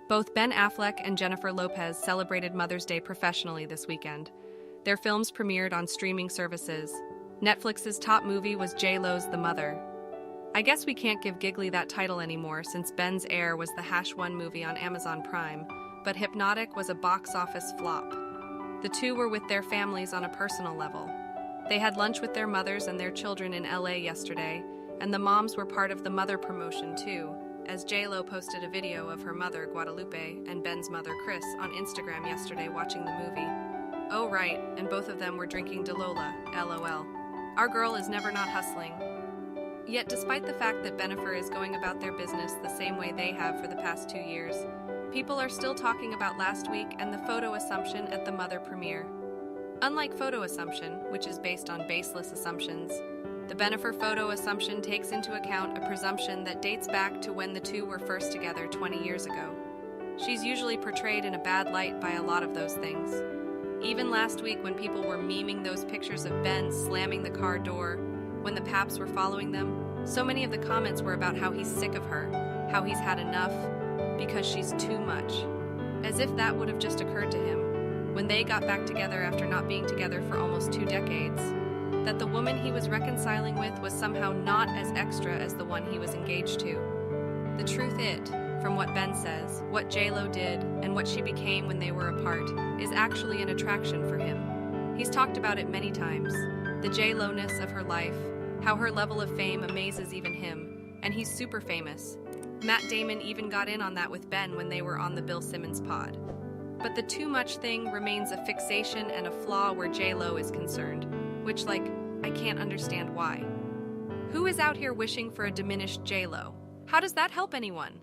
Both Ben Affleck and Jennifer Lopez celebrated Mother's Day professionally this weekend. Their films premiered on streaming services. Netflix's top movie was J-Lo's The Mother. I guess we can't give Giggly that title anymore since Ben's Heir was the #1 movie on Amazon Prime, but Hypnotic was a box office flop. The two were with their families on a personal level. They had lunch with their mothers and their children in LA yesterday, and the moms were part of the mother promotion too, as J-Lo posted a video of her mother, Guadalupe, and Ben's mother, Chris, on Instagram yesterday watching the movie. Oh right, and both of them were drinking DeLola, LOL. Our girl is never not hustling. Yet despite the fact that Bennifer is going about their business the same way they have for the past 2 years, people are still talking about last week and the photo assumption at the Mother premiere. Unlike photo assumption, which is based on baseless assumptions, the Bennifer photo assumption takes into account a presumption that dates back to when the two were first together 20 years ago. She's usually portrayed in a bad light by a lot of those things. Even last week when people were memeing those pictures of Ben slamming the car door when the Paps were following them, so many of the comments were about how he's sick of her, how he's had enough, because she's too much. As if that would have just occurred to him, when they got back together after not being together for almost 2 decades, that the woman he was reconciling with was somehow not as extra as the one he was engaged to. The truth from what Ben says, what J-Lo did, and what she became when they were apart, is actually an attraction for him. He's talked about it many times, the J-Lo-ness of her life, how her level of fame amazes even him, and he's super famous. Matt Damon even got in on that with Ben when they were on the Bill Simmons pod. But the too much thing remains a fixation and a flaw where J-Lo is concerned, which, I can't understand why. Who is out here wishing for a diminished J-Lo? How does that help anyone?